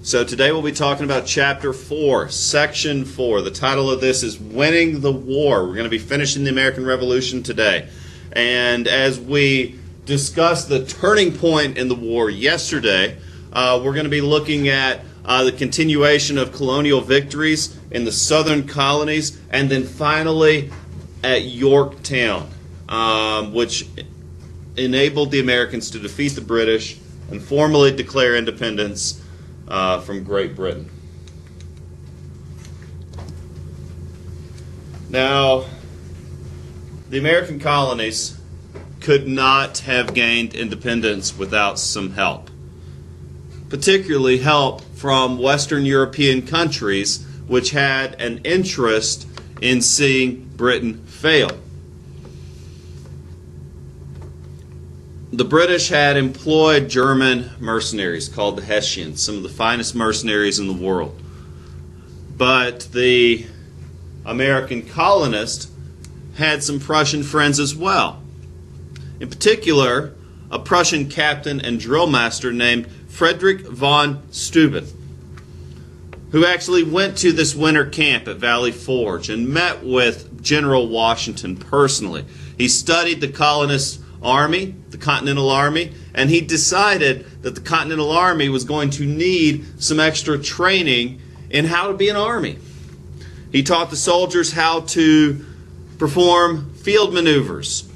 So today we'll be talking about Chapter 4, Section 4. The title of this is Winning the War. We're going to be finishing the American Revolution today. And as we discussed the turning point in the war yesterday, we're going to be looking at the continuation of colonial victories in the southern colonies, and then finally at Yorktown, which enabled the Americans to defeat the British and formally declare independence from Great Britain. Now, the American colonies could not have gained independence without some help, particularly help from Western European countries which had an interest in seeing Britain fail. The British had employed German mercenaries called the Hessians, some of the finest mercenaries in the world. But the American colonists had some Prussian friends as well. In particular, a Prussian captain and drill master named Frederick von Steuben, who actually went to this winter camp at Valley Forge and met with General Washington personally. He studied the colonists' army, the Continental Army, and he decided that the Continental Army was going to need some extra training in how to be an army. He taught the soldiers how to perform field maneuvers,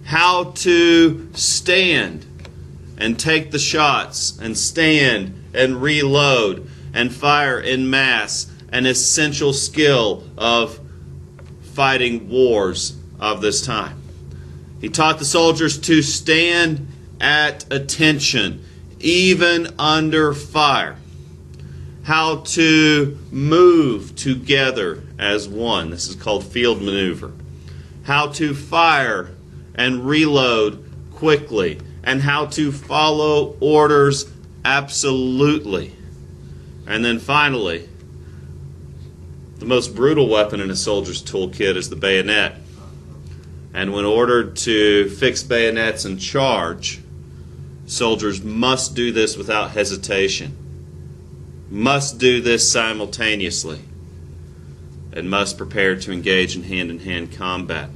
how to stand and take the shots, and stand and reload and fire en masse, an essential skill of fighting wars of this time. He taught the soldiers to stand at attention, even under fire. How to move together as one. This is called field maneuver. How to fire and reload quickly. And how to follow orders absolutely. And then finally, the most brutal weapon in a soldier's toolkit is the bayonet. And when ordered to fix bayonets and charge, soldiers must do this without hesitation, must do this simultaneously, and must prepare to engage in hand-in-hand combat.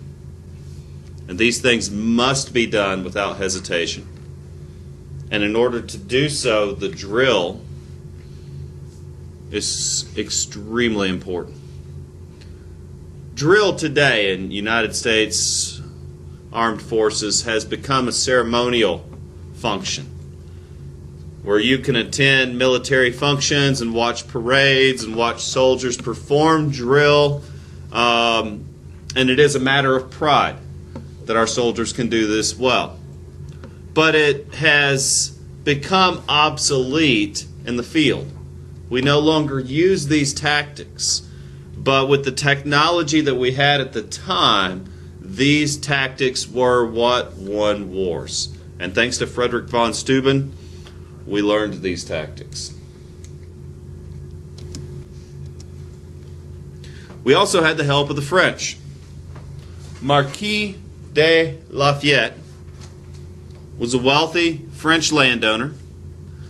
And these things must be done without hesitation. And in order to do so, the drill is extremely important. Drill today in United States Armed Forces has become a ceremonial function where you can attend military functions and watch parades and watch soldiers perform drill, and it is a matter of pride that our soldiers can do this well. But it has become obsolete in the field. We no longer use these tactics. But with the technology that we had at the time, these tactics were what won wars. And thanks to Frederick von Steuben, we learned these tactics. We also had the help of the French. Marquis de Lafayette was a wealthy French landowner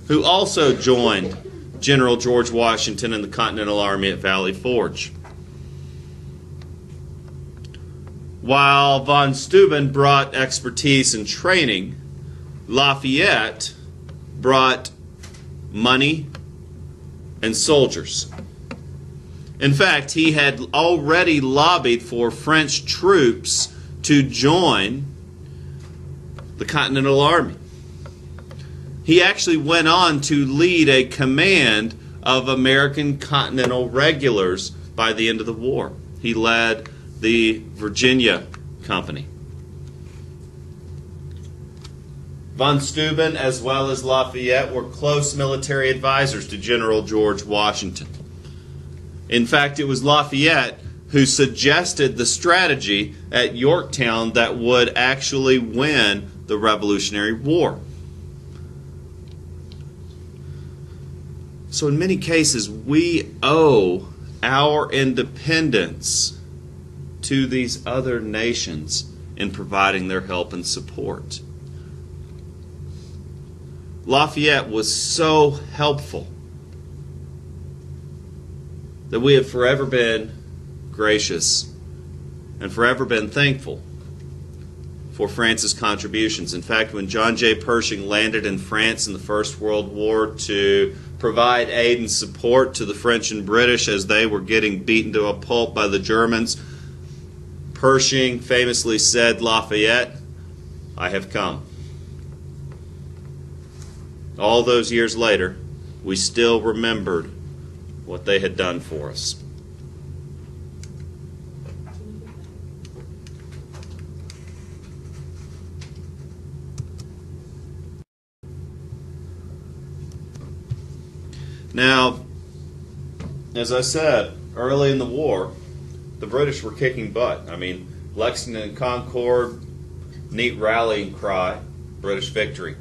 who also joined General George Washington and the Continental Army at Valley Forge. While von Steuben brought expertise and training, Lafayette brought money and soldiers. In fact, he had already lobbied for French troops to join the Continental Army. He actually went on to lead a command of American Continental regulars by the end of the war. He led the Virginia Company. Von Steuben, as well as Lafayette, were close military advisors to General George Washington. In fact, it was Lafayette who suggested the strategy at Yorktown that would actually win the Revolutionary War. So in many cases, we owe our independence to these other nations in providing their help and support. Lafayette was so helpful that we have forever been gracious and forever been thankful for France's contributions. In fact, when John J. Pershing landed in France in the First World War to provide aid and support to the French and British as they were getting beaten to a pulp by the Germans, Pershing famously said, "Lafayette, I have come." All those years later, we still remembered what they had done for us. Now, as I said, early in the war, the British were kicking butt. I mean, Lexington and Concord, neat rallying cry, British victory.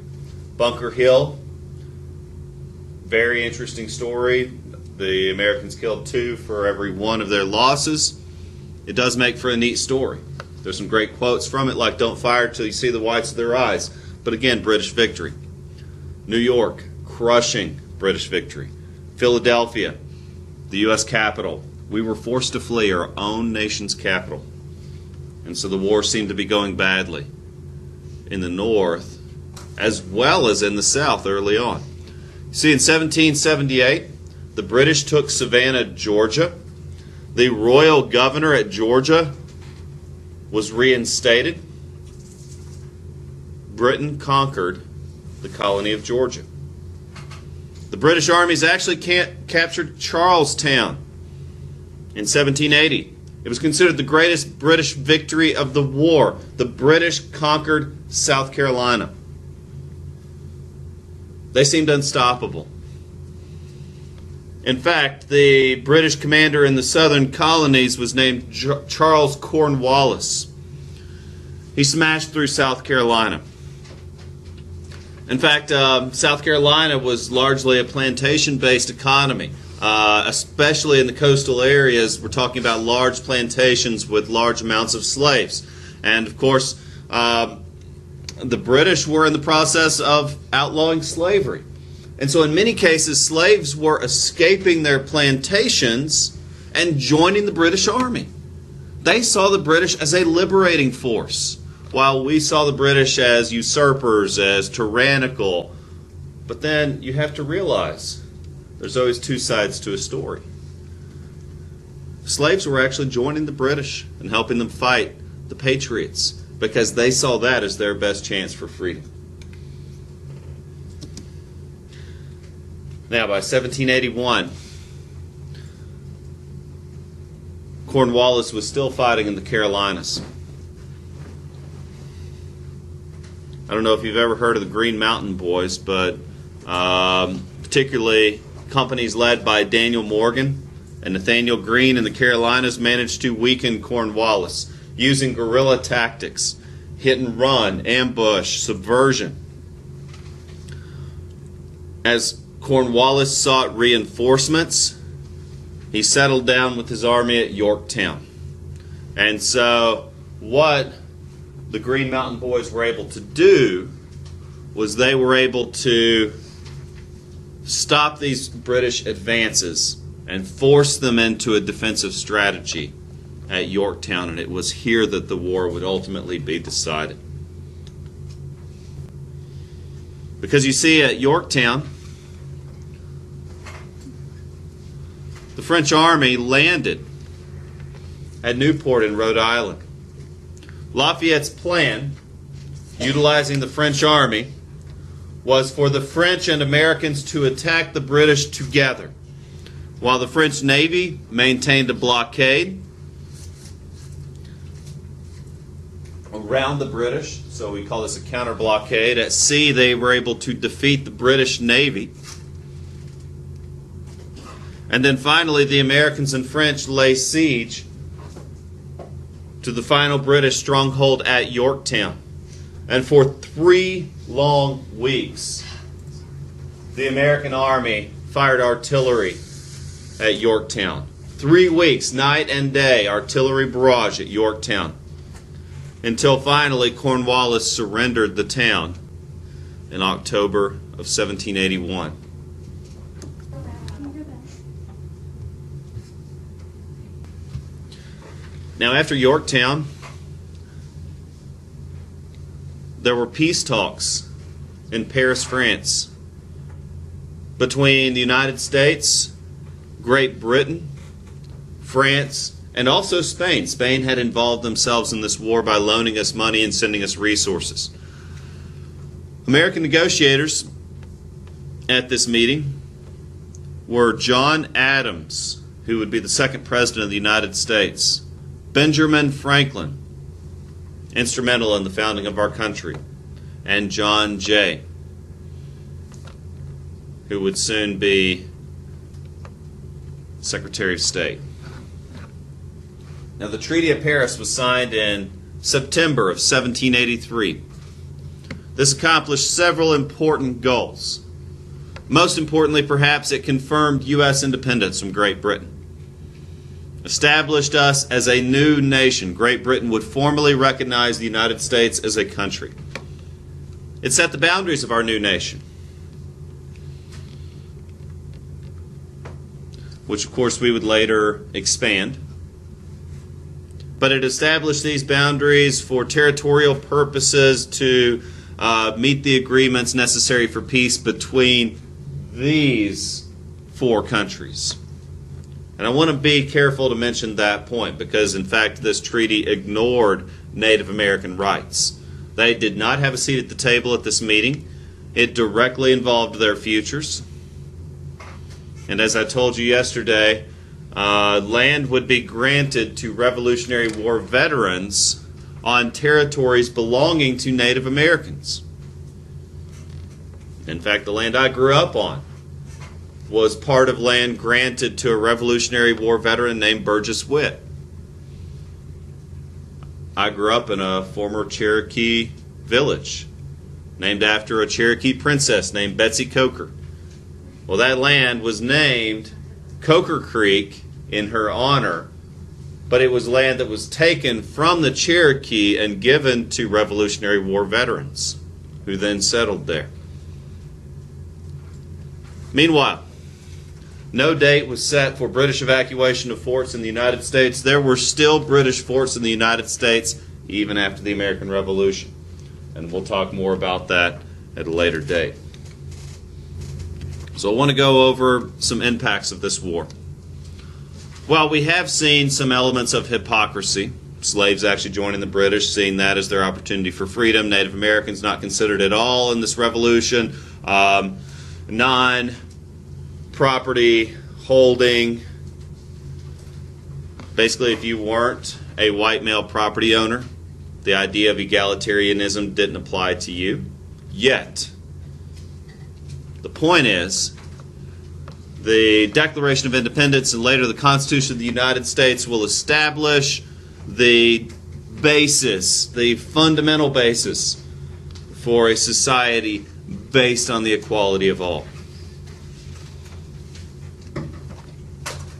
Bunker Hill, very interesting story. The Americans killed 2 for every 1 of their losses. It does make for a neat story. There's some great quotes from it, like "Don't fire till you see the whites of their eyes." But again, British victory. New York, crushing British victory. Philadelphia, the U.S. capital. We were forced to flee our own nation's capital. And so the war seemed to be going badly in the North as well as in the South early on. See, in 1778, the British took Savannah, Georgia. The royal governor at Georgia was reinstated. Britain conquered the colony of Georgia. The British armies actually captured Charlestown in 1780. It was considered the greatest British victory of the war. The British conquered South Carolina. They seemed unstoppable. In fact, the British commander in the southern colonies was named Charles Cornwallis. He smashed through South Carolina. In fact, South Carolina was largely a plantation-based economy, especially in the coastal areas. We're talking about large plantations with large amounts of slaves. And, of course, the British were in the process of outlawing slavery. And so in many cases, slaves were escaping their plantations and joining the British Army. They saw the British as a liberating force, while we saw the British as usurpers, as tyrannical. But then you have to realize there's always 2 sides to a story. Slaves were actually joining the British and helping them fight the Patriots because they saw that as their best chance for freedom. Now, by 1781, Cornwallis was still fighting in the Carolinas. I don't know if you've ever heard of the Green Mountain Boys, but particularly companies led by Daniel Morgan and Nathaniel Greene in the Carolinas managed to weaken Cornwallis using guerrilla tactics, hit and run, ambush, subversion. As Cornwallis sought reinforcements, he settled down with his army at Yorktown. And so what the Green Mountain Boys were able to do was they were able to stop these British advances and force them into a defensive strategy at Yorktown, and it was here that the war would ultimately be decided. Because you see, at Yorktown, the French army landed at Newport in Rhode Island. Lafayette's plan, utilizing the French army, was for the French and Americans to attack the British together, while the French Navy maintained a blockade around the British. So we call this a counter blockade. At sea, they were able to defeat the British Navy. And then finally, the Americans and French lay siege to the final British stronghold at Yorktown. And for 3 long weeks, the American army fired artillery at Yorktown. 3 weeks, night and day, artillery barrage at Yorktown. Until finally Cornwallis surrendered the town in October of 1781. Now, after Yorktown, there were peace talks in Paris, France, between the United States, Great Britain, France, and also Spain. Spain had involved themselves in this war by loaning us money and sending us resources. American negotiators at this meeting were John Adams, who would be the second president of the United States, Benjamin Franklin, instrumental in the founding of our country, and John Jay, who would soon be Secretary of State. Now, the Treaty of Paris was signed in September of 1783. This accomplished several important goals. Most importantly, perhaps, it confirmed U.S. independence from Great Britain. Established us as a new nation. Great Britain would formally recognize the United States as a country. It set the boundaries of our new nation, which of course we would later expand. But it established these boundaries for territorial purposes to meet the agreements necessary for peace between these four countries. And I want to be careful to mention that point because, in fact, this treaty ignored Native American rights. They did not have a seat at the table at this meeting. It directly involved their futures. And as I told you yesterday, land would be granted to Revolutionary War veterans on territories belonging to Native Americans. In fact, the land I grew up on was part of land granted to a Revolutionary War veteran named Burgess Witt. I grew up in a former Cherokee village named after a Cherokee princess named Betsy Coker. Well, that land was named Coker Creek in her honor, but it was land that was taken from the Cherokee and given to Revolutionary War veterans who then settled there. Meanwhile, no date was set for British evacuation of forts in the United States. There were still British forts in the United States even after the American Revolution. And we'll talk more about that at a later date. So I want to go over some impacts of this war. Well, we have seen some elements of hypocrisy. Slaves actually joining the British, seeing that as their opportunity for freedom. Native Americans not considered at all in this revolution. Non-property holding. Basically, if you weren't a white male property owner, the idea of egalitarianism didn't apply to you. Yet, the point is, the Declaration of Independence and later the Constitution of the United States will establish the basis, the fundamental basis for a society based on the equality of all.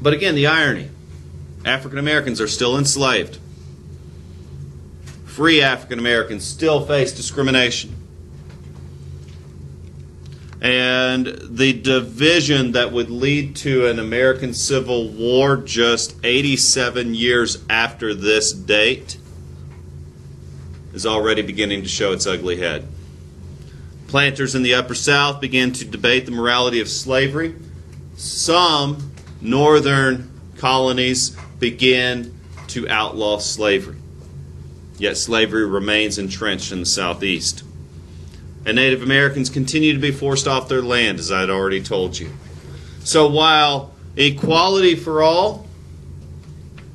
But again, the irony, African Americans are still enslaved. Free African Americans still face discrimination. And the division that would lead to an American Civil War just 87 years after this date is already beginning to show its ugly head. Planters in the Upper South began to debate the morality of slavery. Some northern colonies began to outlaw slavery. Yet slavery remains entrenched in the Southeast. And Native Americans continue to be forced off their land, as I had already told you. So while equality for all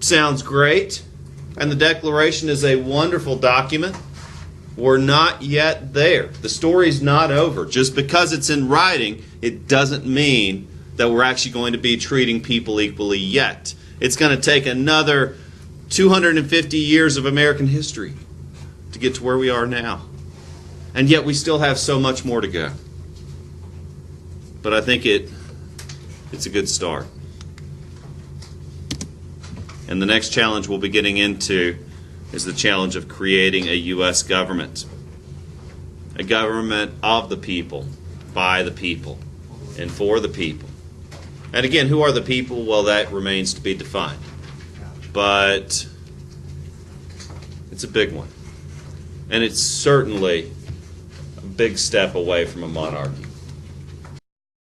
sounds great, and the Declaration is a wonderful document, we're not yet there. The story's not over. Just because it's in writing, it doesn't mean that we're actually going to be treating people equally yet. It's going to take another 250 years of American history to get to where we are now. And yet we still have so much more to go. But I think it's a good start. And the next challenge we'll be getting into is the challenge of creating a U.S. government. A government of the people, by the people, and for the people. And again, who are the people? Well, that remains to be defined. But It's a big one. And it's certainly a big step away from a monarchy.